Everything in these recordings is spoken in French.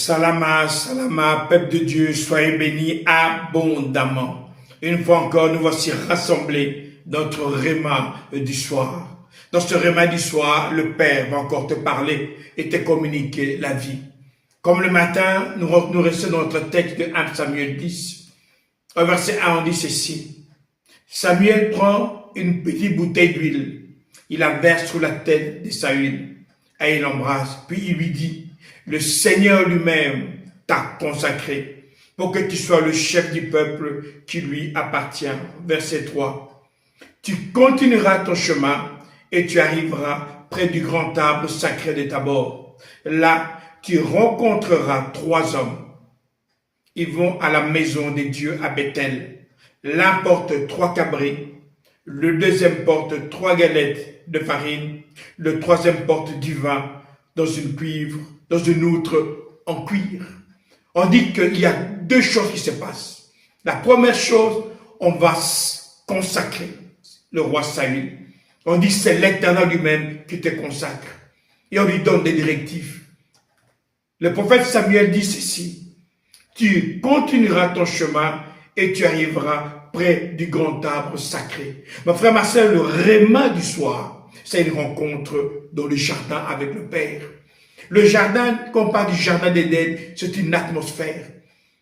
Salama, salama, peuple de Dieu, soyez bénis abondamment. Une fois encore, nous voici rassemblés dans notre réma du soir. Dans ce réma du soir, le Père va encore te parler et te communiquer la vie. Comme le matin, nous restons dans notre texte de 1 Samuel 10. Au verset 1, on dit ceci. Samuel prend une petite bouteille d'huile. Il la verse sur la tête de Saül et il l'embrasse. Puis il lui dit, le Seigneur lui-même t'a consacré pour que tu sois le chef du peuple qui lui appartient. Verset 3. Tu continueras ton chemin et tu arriveras près du grand arbre sacré de Tabor. Là, tu rencontreras 3 hommes. Ils vont à la maison des dieux à Bethel. L'un porte 3 cabrits, le deuxième porte 3 galettes de farine, le troisième porte du vin dans une outre en cuir. On dit qu'il y a 2 choses qui se passent. La première chose, on va consacrer le roi Saül. On dit c'est l'Éternel lui-même qui te consacre. Et on lui donne des directives. Le prophète Samuel dit ceci. Tu continueras ton chemin et tu arriveras près du grand arbre sacré. Mon frère, ma soeur, le réma du soir, c'est une rencontre dans le jardin avec le Père. Le jardin, qu'on parle du jardin d'Éden, c'est une atmosphère.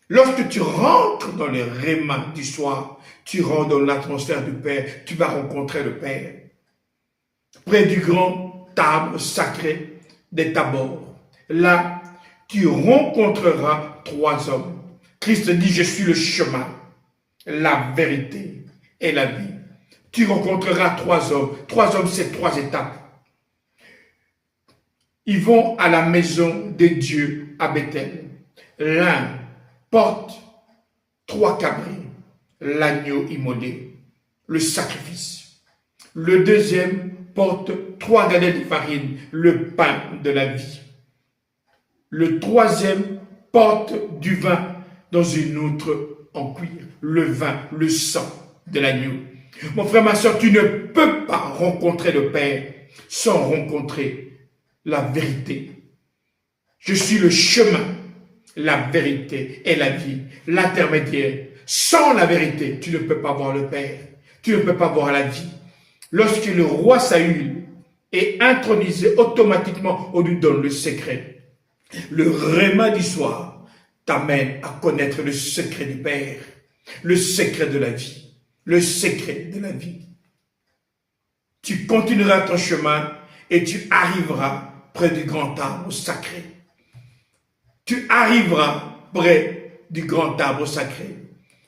Lorsque tu rentres dans le réma du soir, tu rentres dans l'atmosphère du Père, tu vas rencontrer le Père. Près du grand arbre sacré de Tabor. Là, tu rencontreras 3 hommes. Christ dit, je suis le chemin, la vérité et la vie. Tu rencontreras 3 hommes. 3 hommes, c'est 3 étapes. Ils vont à la maison de Dieu à Bethel. L'un porte 3 cabris, l'agneau immolé, le sacrifice. Le deuxième porte 3 galettes de farine, le pain de la vie. Le troisième porte du vin dans une outre en cuir, le vin, le sang de l'agneau. Mon frère, ma soeur, tu ne peux pas rencontrer le Père sans rencontrer la vérité. Je suis le chemin, la vérité et la vie, l'intermédiaire. Sans la vérité, tu ne peux pas voir le Père, tu ne peux pas voir la vie. Lorsque le roi Saül est intronisé, automatiquement, on lui donne le secret. Le réma du soir t'amène à connaître le secret du Père, le secret de la vie, le secret de la vie. Tu continueras ton chemin et tu arriveras près du grand arbre sacré. Tu arriveras près du grand arbre sacré.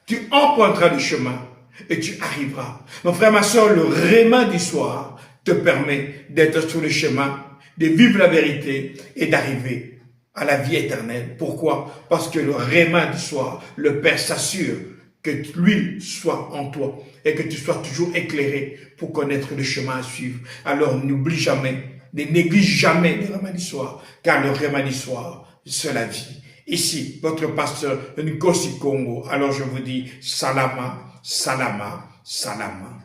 Tu emprunteras le chemin et tu arriveras. Mon frère, ma soeur, le réma du soir te permet d'être sur le chemin, de vivre la vérité et d'arriver à la vie éternelle. Pourquoi? Parce que le réma du soir, le Père s'assure que l'huile soit en toi et que tu sois toujours éclairé pour connaître le chemin à suivre. Alors n'oublie jamais, ne néglige jamais le réma du soir, car le réma du soir, c'est la vie. Ici, votre pasteur Nkosi Congo. Alors je vous dis, salama, salama, salama.